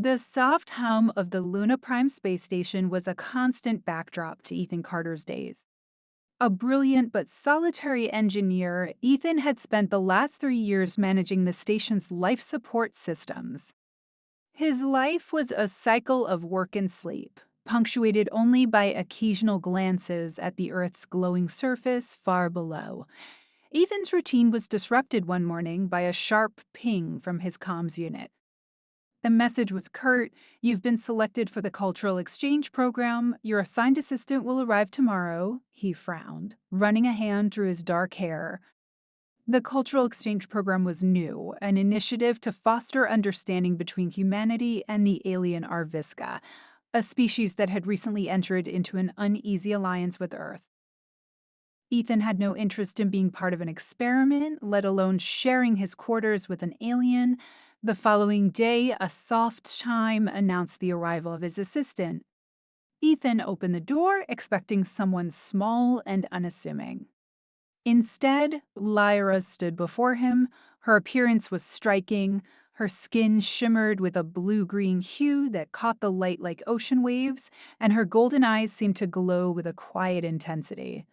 The soft hum of the Luna Prime space station was a constant backdrop to Ethan Carter's days. A brilliant but solitary engineer, Ethan had spent the last 3 years managing the station's life support systems. His life was a cycle of work and sleep, punctuated only by occasional glances at the Earth's glowing surface far below. Ethan's routine was disrupted one morning by a sharp ping from his comms unit. The message was curt: "You've been selected for the cultural exchange program. Your assigned assistant will arrive tomorrow." He frowned, running a hand through his dark hair. The cultural exchange program was new, an initiative to foster understanding between humanity and the alien Arviska, a species that had recently entered into an uneasy alliance with Earth. Ethan had no interest in being part of an experiment, let alone sharing his quarters with an alien. The following day, a soft chime announced the arrival of his assistant. Ethan opened the door, expecting someone small and unassuming. Instead, Lyra stood before him. Her appearance was striking. Her skin shimmered with a blue-green hue that caught the light like ocean waves, and her golden eyes seemed to glow with a quiet intensity.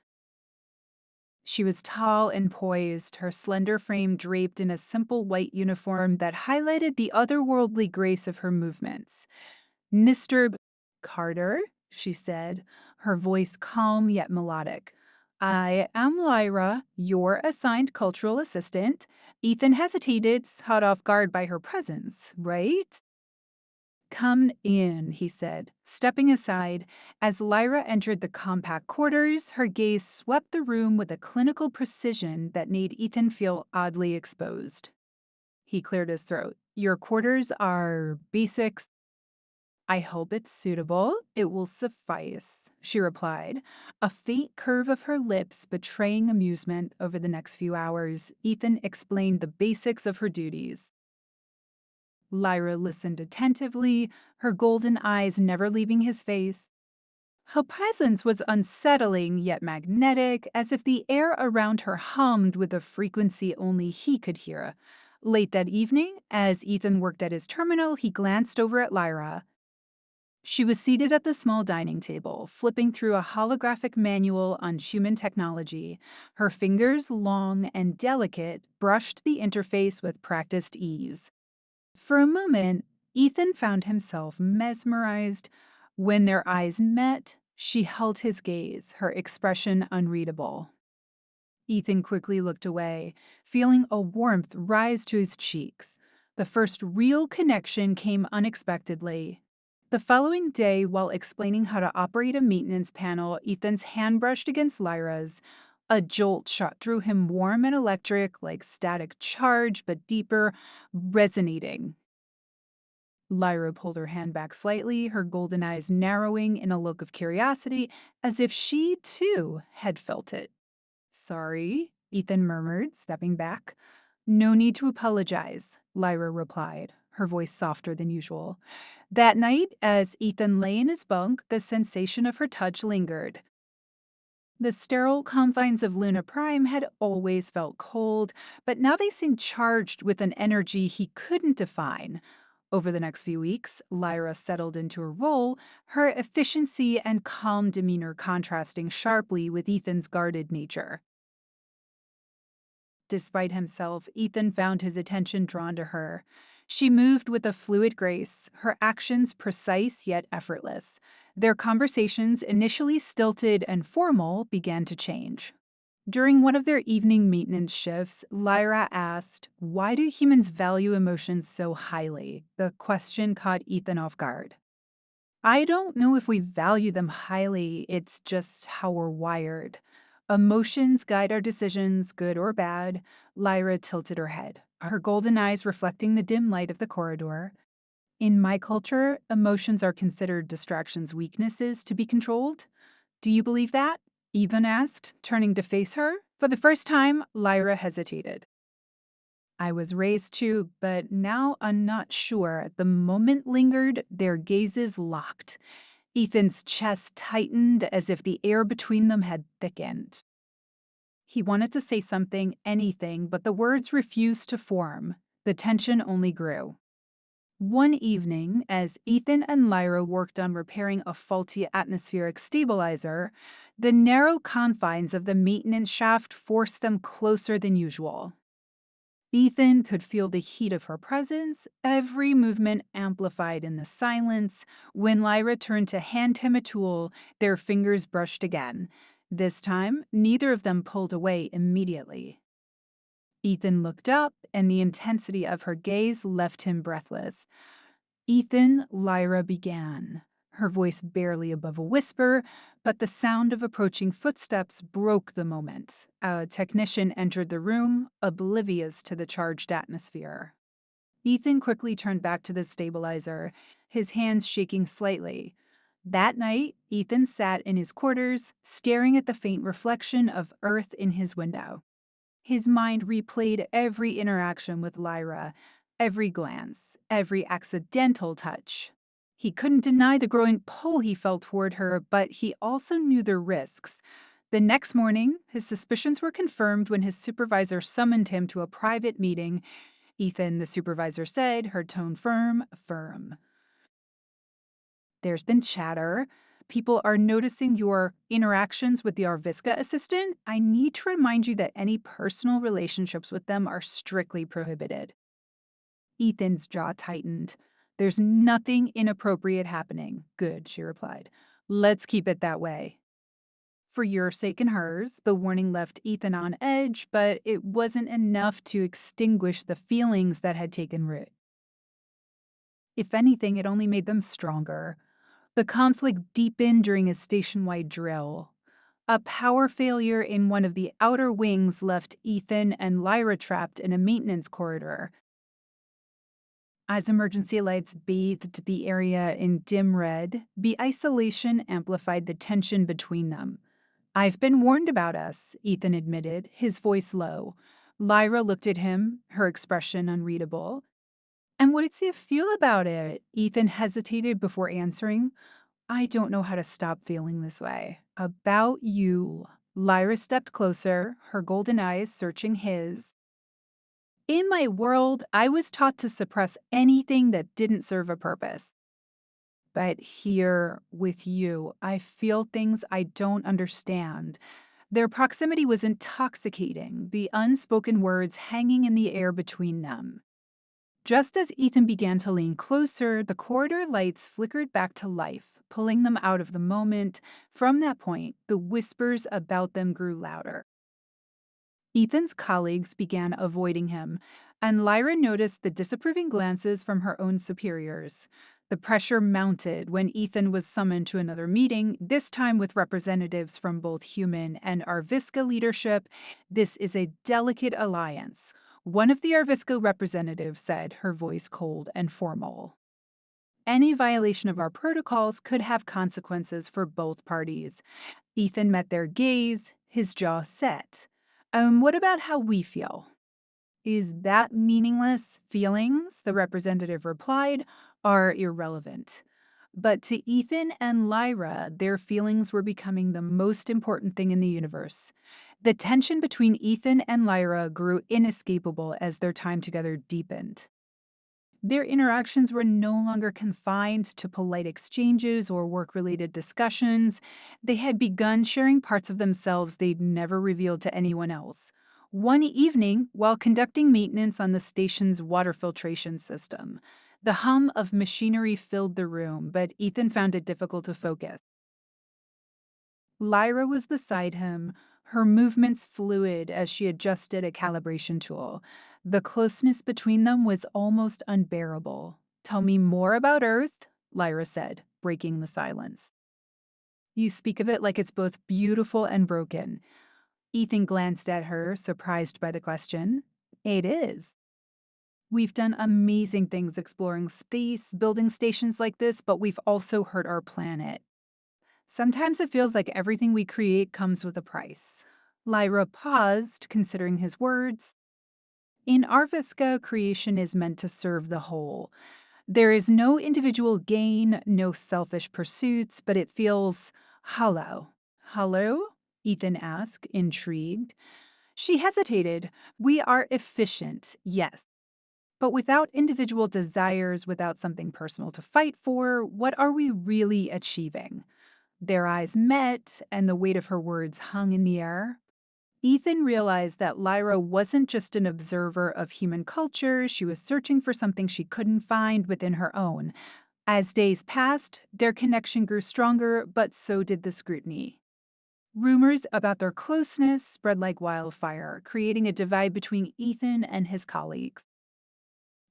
She was tall and poised, her slender frame draped in a simple white uniform that highlighted the otherworldly grace of her movements. "Mr. Carter," she said, her voice calm yet melodic. "I am Lyra, your assigned cultural assistant." Ethan hesitated, caught off guard by her presence. "Right?" "Come in," he said, stepping aside. As Lyra entered the compact quarters, her gaze swept the room with a clinical precision that made Ethan feel oddly exposed. He cleared his throat. "Your quarters are basics." "I hope it's suitable. It will suffice," she replied, a faint curve of her lips betraying amusement. Over the next few hours, Ethan explained the basics of her duties. Lyra listened attentively, her golden eyes never leaving his face. Her presence was unsettling yet magnetic, as if the air around her hummed with a frequency only he could hear. Late that evening, as Ethan worked at his terminal, he glanced over at Lyra. She was seated at the small dining table, flipping through a holographic manual on human technology. Her fingers, long and delicate, brushed the interface with practiced ease. For a moment, Ethan found himself mesmerized. When their eyes met, she held his gaze, her expression unreadable. Ethan quickly looked away, feeling a warmth rise to his cheeks. The first real connection came unexpectedly. The following day, while explaining how to operate a maintenance panel, Ethan's hand brushed against Lyra's. A jolt shot through him, warm and electric, like static charge, but deeper, resonating. Lyra pulled her hand back slightly, her golden eyes narrowing in a look of curiosity, as if she, too, had felt it. "Sorry," Ethan murmured, stepping back. "No need to apologize," Lyra replied, her voice softer than usual. That night, as Ethan lay in his bunk, the sensation of her touch lingered. The sterile confines of Luna Prime had always felt cold, but now they seemed charged with an energy he couldn't define. Over the next few weeks, Lyra settled into her role, her efficiency and calm demeanor contrasting sharply with Ethan's guarded nature. Despite himself, Ethan found his attention drawn to her. She moved with a fluid grace, her actions precise yet effortless. Their conversations, initially stilted and formal, began to change. During one of their evening maintenance shifts, Lyra asked, "Why do humans value emotions so highly?" The question caught Ethan off guard. "I don't know if we value them highly, it's just how we're wired. Emotions guide our decisions, good or bad." Lyra tilted her head, her golden eyes reflecting the dim light of the corridor. "In my culture, emotions are considered distractions, weaknesses to be controlled. Do you believe that?" Ethan asked, turning to face her. For the first time, Lyra hesitated. "I was raised to, but now I'm not sure." The moment lingered, their gazes locked. Ethan's chest tightened as if the air between them had thickened. He wanted to say something, anything, but the words refused to form. The tension only grew. One evening, as Ethan and Lyra worked on repairing a faulty atmospheric stabilizer, the narrow confines of the maintenance shaft forced them closer than usual. Ethan could feel the heat of her presence, every movement amplified in the silence. When Lyra turned to hand him a tool, their fingers brushed again. This time, neither of them pulled away immediately. Ethan looked up, and the intensity of her gaze left him breathless. "Ethan," Lyra began, her voice barely above a whisper, but the sound of approaching footsteps broke the moment. A technician entered the room, oblivious to the charged atmosphere. Ethan quickly turned back to the stabilizer, his hands shaking slightly. That night, Ethan sat in his quarters, staring at the faint reflection of Earth in his window. His mind replayed every interaction with Lyra, every glance, every accidental touch. He couldn't deny the growing pull he felt toward her, but he also knew the risks. The next morning, his suspicions were confirmed when his supervisor summoned him to a private meeting. "Ethan," the supervisor said, her tone firm. "There's been chatter. People are noticing your interactions with the Arviska assistant. I need to remind you that any personal relationships with them are strictly prohibited." Ethan's jaw tightened. "There's nothing inappropriate happening." "Good," she replied. "Let's keep it that way." For your sake and hers, the warning left Ethan on edge, but it wasn't enough to extinguish the feelings that had taken root. If anything, it only made them stronger. The conflict deepened during a station-wide drill. A power failure in one of the outer wings left Ethan and Lyra trapped in a maintenance corridor. As emergency lights bathed the area in dim red, the isolation amplified the tension between them. "I've been warned about us," Ethan admitted, his voice low. Lyra looked at him, her expression unreadable. "And what does he feel about it?" Ethan hesitated before answering. "I don't know how to stop feeling this way. About you." Lyra stepped closer, her golden eyes searching his. "In my world, I was taught to suppress anything that didn't serve a purpose. But here, with you, I feel things I don't understand." Their proximity was intoxicating, the unspoken words hanging in the air between them. Just as Ethan began to lean closer, the corridor lights flickered back to life, pulling them out of the moment. From that point, the whispers about them grew louder. Ethan's colleagues began avoiding him, and Lyra noticed the disapproving glances from her own superiors. The pressure mounted when Ethan was summoned to another meeting, this time with representatives from both human and Arviska leadership. "This is a delicate alliance," one of the Arviska representatives said, her voice cold and formal. "Any violation of our protocols could have consequences for both parties." Ethan met their gaze, his jaw set. What about how we feel?" "Is that meaningless? Feelings," the representative replied, "are irrelevant." But to Ethan and Lyra, their feelings were becoming the most important thing in the universe. The tension between Ethan and Lyra grew inescapable as their time together deepened. Their interactions were no longer confined to polite exchanges or work-related discussions. They had begun sharing parts of themselves they'd never revealed to anyone else. One evening, while conducting maintenance on the station's water filtration system, the hum of machinery filled the room, but Ethan found it difficult to focus. Lyra was beside him, her movements fluid as she adjusted a calibration tool. The closeness between them was almost unbearable. "Tell me more about Earth," Lyra said, breaking the silence. "You speak of it like it's both beautiful and broken." Ethan glanced at her, surprised by the question. "It is. We've done amazing things exploring space, building stations like this, but we've also hurt our planet. Sometimes it feels like everything we create comes with a price." Lyra paused, considering his words. "In Arviska, creation is meant to serve the whole. There is no individual gain, no selfish pursuits, but it feels hollow." "Hollow?" Ethan asked, intrigued. She hesitated. "We are efficient, yes, But without individual desires, without something personal to fight for, what are we really achieving? Their eyes met, and the weight of her words hung in the air. Ethan realized that Lyra wasn't just an observer of human culture, she was searching for something she couldn't find within her own. As days passed, their connection grew stronger, but so did the scrutiny. Rumors about their closeness spread like wildfire, creating a divide between Ethan and his colleagues.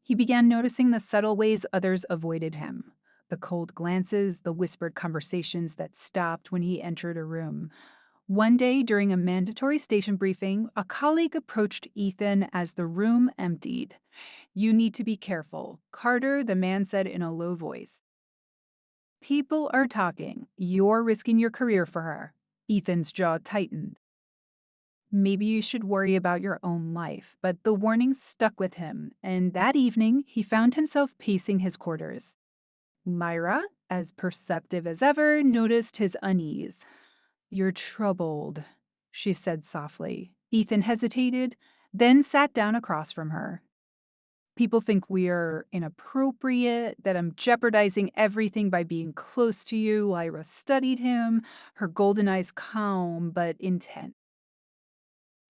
He began noticing the subtle ways others avoided him, the cold glances, the whispered conversations that stopped when he entered a room. One day, during a mandatory station briefing, a colleague approached Ethan as the room emptied. "You need to be careful, Carter," the man said in a low voice. "People are talking. You're risking your career for her." Ethan's jaw tightened. Maybe you should worry about your own life, but the warning stuck with him, and that evening he found himself pacing his quarters. Myra, as perceptive as ever, noticed his unease. "You're troubled," she said softly. Ethan hesitated, then sat down across from her. "People think we're inappropriate, that I'm jeopardizing everything by being close to you." Lyra studied him, her golden eyes calm but intent.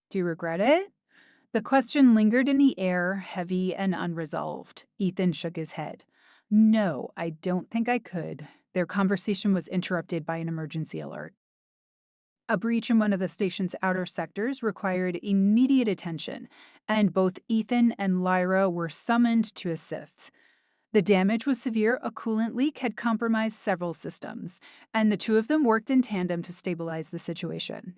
"Do you regret it?" The question lingered in the air, heavy and unresolved. Ethan shook his head. "No, I don't think I could." Their conversation was interrupted by an emergency alert. A breach in one of the station's outer sectors required immediate attention, and both Ethan and Lyra were summoned to assist. The damage was severe. A coolant leak had compromised several systems, and the two of them worked in tandem to stabilize the situation.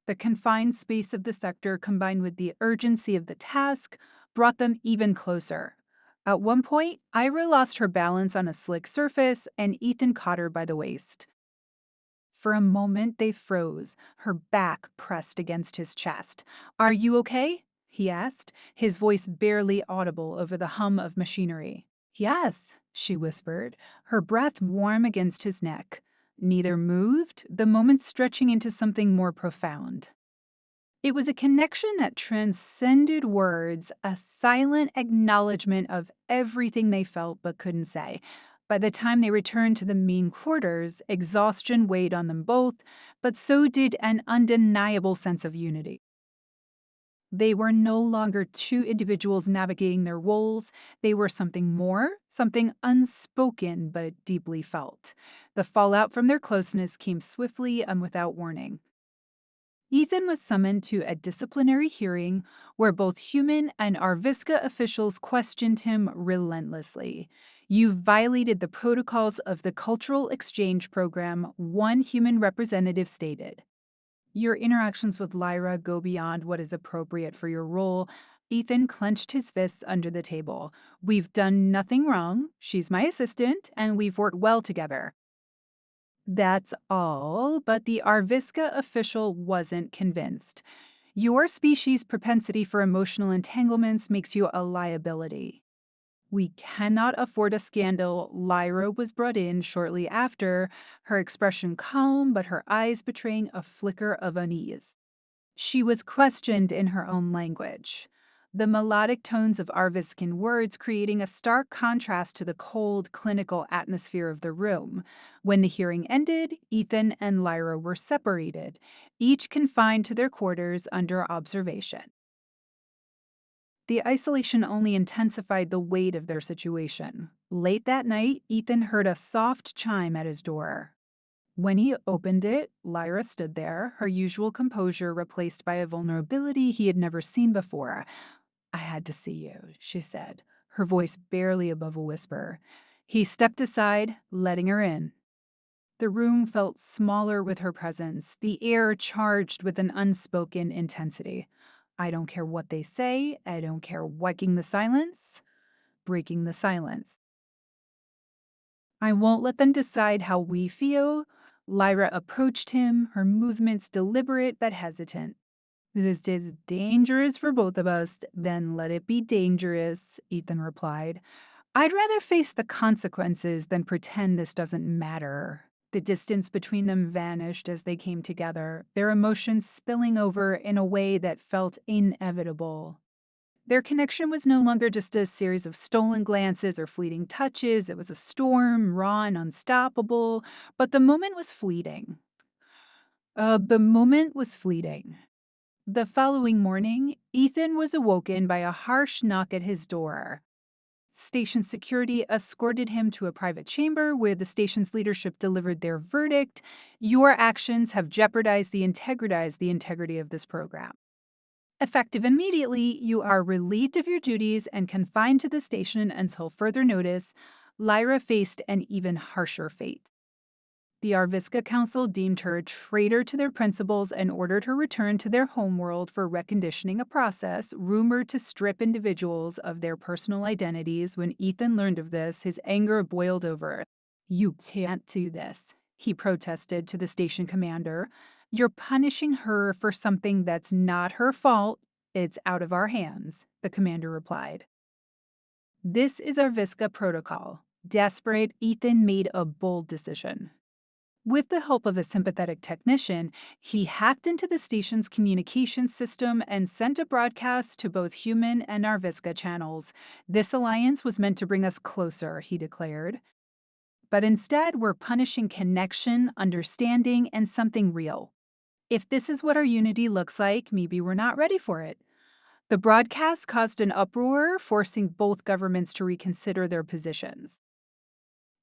The confined space of the sector, combined with the urgency of the task, brought them even closer. At one point, Ira lost her balance on a slick surface, and Ethan caught her by the waist. For a moment, they froze, her back pressed against his chest. "Are you okay?" he asked, his voice barely audible over the hum of machinery. "Yes," she whispered, her breath warm against his neck. Neither moved, the moment stretching into something more profound. It was a connection that transcended words, a silent acknowledgement of everything they felt but couldn't say. By the time they returned to the main quarters, exhaustion weighed on them both, but so did an undeniable sense of unity. They were no longer two individuals navigating their roles. They were something more, something unspoken but deeply felt. The fallout from their closeness came swiftly and without warning. Ethan was summoned to a disciplinary hearing where both human and Arviska officials questioned him relentlessly. "You've violated the protocols of the Cultural Exchange Program," one human representative stated. "Your interactions with Lyra go beyond what is appropriate for your role." Ethan clenched his fists under the table. "We've done nothing wrong. She's my assistant, and we've worked well together." That's all, but the Arviska official wasn't convinced. "Your species' propensity for emotional entanglements makes you a liability." "We cannot afford a scandal." Lyra was brought in shortly after, her expression calm but her eyes betraying a flicker of unease. She was questioned in her own language, the melodic tones of Arviskan words creating a stark contrast to the cold, clinical atmosphere of the room. When the hearing ended, Ethan and Lyra were separated, each confined to their quarters under observation. The isolation only intensified the weight of their situation. Late that night, Ethan heard a soft chime at his door. When he opened it, Lyra stood there, her usual composure replaced by a vulnerability he had never seen before. "I had to see you," she said, her voice barely above a whisper. He stepped aside, letting her in. The room felt smaller with her presence, the air charged with an unspoken intensity. "I don't care what they say. I don't care." Breaking the silence. "I won't let them decide how we feel." Lyra approached him, her movements deliberate but hesitant. "This is dangerous for both of us." "Then let it be dangerous," Ethan replied. "I'd rather face the consequences than pretend this doesn't matter." The distance between them vanished as they came together, their emotions spilling over in a way that felt inevitable. Their connection was no longer just a series of stolen glances or fleeting touches. It was a storm, raw and unstoppable, but the moment was fleeting. The following morning, Ethan was awoken by a harsh knock at his door. Station security escorted him to a private chamber where the station's leadership delivered their verdict. Your actions have jeopardized the integrity of this program. Effective immediately, you are relieved of your duties and confined to the station until further notice. Lyra faced an even harsher fate. The Arviska Council deemed her a traitor to their principles and ordered her return to their homeworld for reconditioning, a process rumored to strip individuals of their personal identities. When Ethan learned of this, his anger boiled over. "You can't do this," he protested to the station commander. "You're punishing her for something that's not her fault. It's out of our hands," the commander replied. "This is Arviska protocol." Desperate, Ethan made a bold decision. With the help of a sympathetic technician, he hacked into the station's communications system and sent a broadcast to both human and Arviska channels. "This alliance was meant to bring us closer," he declared. "But instead, we're punishing connection, understanding, and something real. If this is what our unity looks like, maybe we're not ready for it." The broadcast caused an uproar, forcing both governments to reconsider their positions.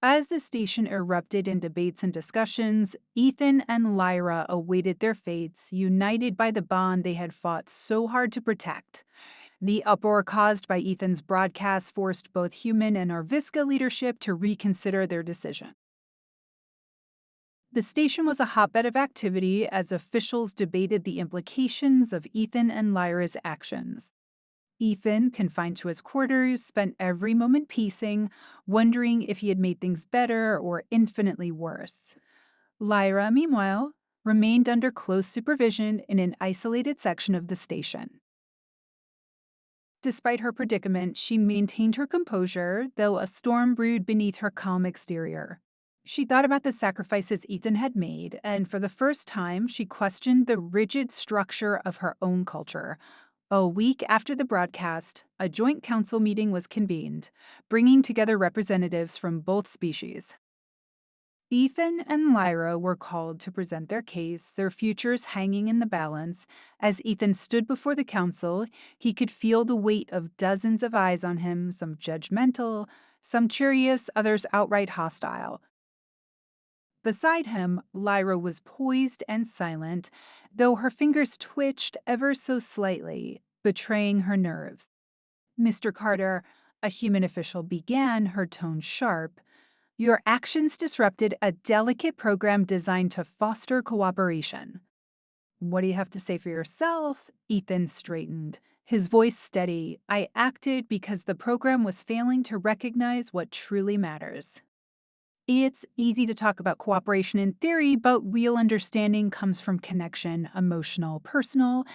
As the station erupted in debates and discussions, Ethan and Lyra awaited their fates, united by the bond they had fought so hard to protect. The uproar caused by Ethan's broadcast forced both human and Arviska leadership to reconsider their decision. The station was a hotbed of activity as officials debated the implications of Ethan and Lyra's actions. Ethan, confined to his quarters, spent every moment piecing, wondering if he had made things better or infinitely worse. Lyra, meanwhile, remained under close supervision in an isolated section of the station. Despite her predicament, she maintained her composure, though a storm brewed beneath her calm exterior. She thought about the sacrifices Ethan had made, and for the first time, she questioned the rigid structure of her own culture. A week after the broadcast, a joint council meeting was convened, bringing together representatives from both species. Ethan and Lyra were called to present their case, their futures hanging in the balance. As Ethan stood before the council, he could feel the weight of dozens of eyes on him, some judgmental, some curious, others outright hostile. Beside him, Lyra was poised and silent, though her fingers twitched ever so slightly, betraying her nerves. "Mr. Carter," a human official began, her tone sharp, "your actions disrupted a delicate program designed to foster cooperation." "What do you have to say for yourself?" Ethan straightened, his voice steady. "I acted because the program was failing to recognize what truly matters." It's easy to talk about cooperation in theory, but real understanding comes from connection, emotional, personal,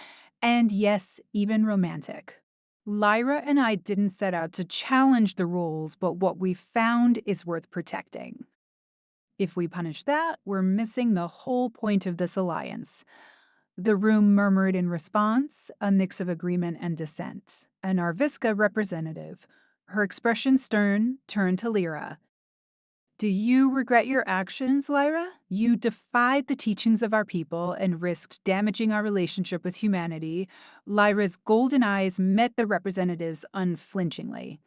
and yes, even romantic. Lyra and I didn't set out to challenge the rules, but what we found is worth protecting. If we punish that, we're missing the whole point of this alliance. The room murmured in response, a mix of agreement and dissent. An Arviska representative, her expression stern, turned to Lyra. "Do you regret your actions, Lyra? You defied the teachings of our people and risked damaging our relationship with humanity." Lyra's golden eyes met the representative's unflinchingly.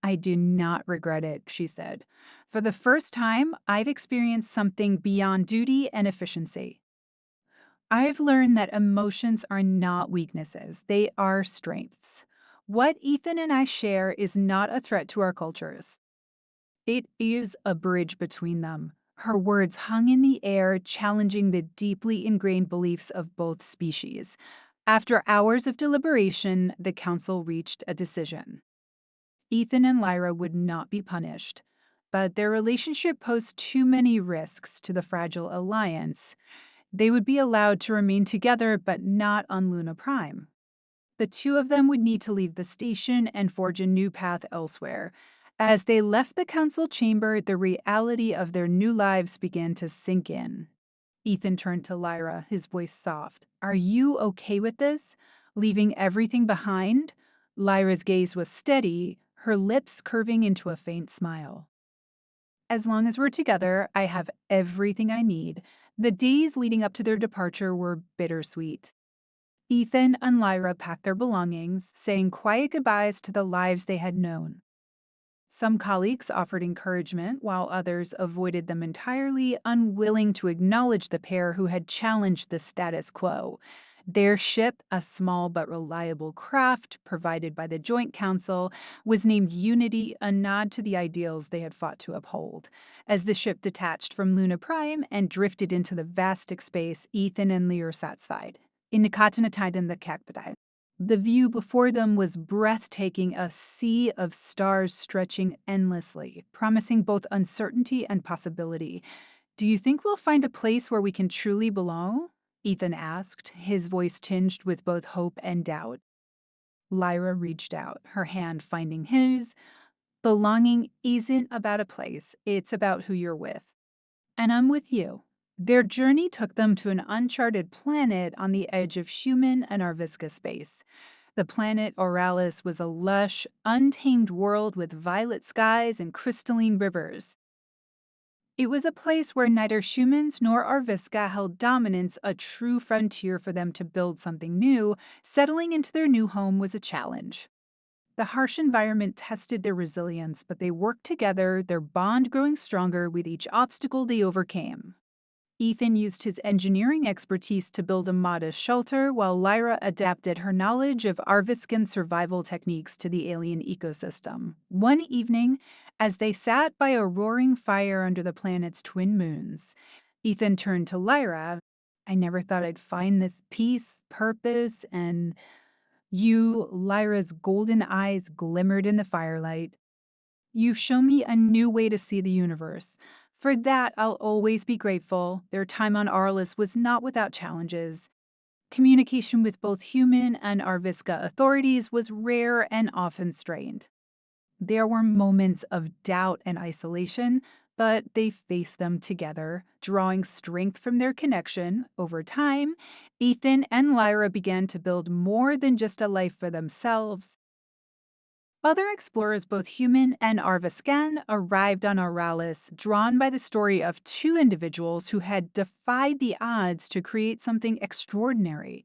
"I do not regret it," she said. "For the first time, I've experienced something beyond duty and efficiency. I've learned that emotions are not weaknesses, they are strengths. What Ethan and I share is not a threat to our cultures. It is a bridge between them." Her words hung in the air, challenging the deeply ingrained beliefs of both species. After hours of deliberation, the council reached a decision. Ethan and Lyra would not be punished, but their relationship posed too many risks to the fragile alliance. They would be allowed to remain together, but not on Luna Prime. The two of them would need to leave the station and forge a new path elsewhere. As they left the council chamber, the reality of their new lives began to sink in. Ethan turned to Lyra, his voice soft. Are you okay with this? Leaving everything behind? Lyra's gaze was steady, her lips curving into a faint smile. As long as we're together, I have everything I need. The days leading up to their departure were bittersweet. Ethan and Lyra packed their belongings, saying quiet goodbyes to the lives they had known. Some colleagues offered encouragement, while others avoided them entirely, unwilling to acknowledge the pair who had challenged the status quo. Their ship, a small but reliable craft provided by the Joint Council, was named Unity, a nod to the ideals they had fought to uphold. As the ship detached from Luna Prime and drifted into the vast space, Ethan and Lear sat side. Inikatanatain the Kakpadai. The view before them was breathtaking, a sea of stars stretching endlessly, promising both uncertainty and possibility. Do you think we'll find a place where we can truly belong? Ethan asked, his voice tinged with both hope and doubt. Lyra reached out, her hand finding his. Belonging isn't about a place, it's about who you're with. And I'm with you. Their journey took them to an uncharted planet on the edge of human and Arviska space. The planet Oralis was a lush, untamed world with violet skies and crystalline rivers. It was a place where neither humans nor Arviska held dominance, a true frontier for them to build something new. Settling into their new home was a challenge. The harsh environment tested their resilience, but they worked together, their bond growing stronger with each obstacle they overcame. Ethan used his engineering expertise to build a modest shelter, while Lyra adapted her knowledge of Arviscan survival techniques to the alien ecosystem. One evening, as they sat by a roaring fire under the planet's twin moons, Ethan turned to Lyra. I never thought I'd find this peace, purpose, and Lyra's golden eyes glimmered in the firelight. You show me a new way to see the universe. For that, I'll always be grateful. Their time on Arlis was not without challenges. Communication with both human and Arviska authorities was rare and often strained. There were moments of doubt and isolation, but they faced them together, drawing strength from their connection. Over time, Ethan and Lyra began to build more than just a life for themselves. Other explorers, both human and Arviscan, arrived on Auralis, drawn by the story of two individuals who had defied the odds to create something extraordinary.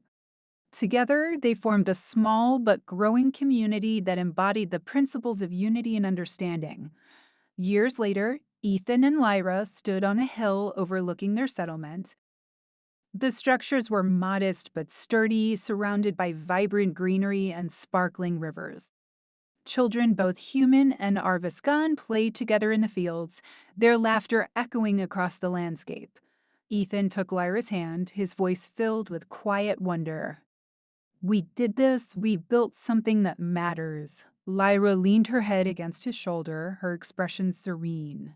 Together, they formed a small but growing community that embodied the principles of unity and understanding. Years later, Ethan and Lyra stood on a hill overlooking their settlement. The structures were modest but sturdy, surrounded by vibrant greenery and sparkling rivers. Children, both human and Arviscan, played together in the fields, their laughter echoing across the landscape. Ethan took Lyra's hand, his voice filled with quiet wonder. We did this, we built something that matters. Lyra leaned her head against his shoulder, her expression serene.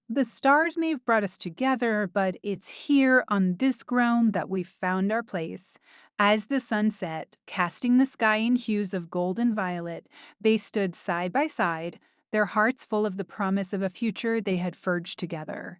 The stars may have brought us together, but it's here on this ground that we've found our place. As the sun set, casting the sky in hues of gold and violet, they stood side by side, their hearts full of the promise of a future they had forged together.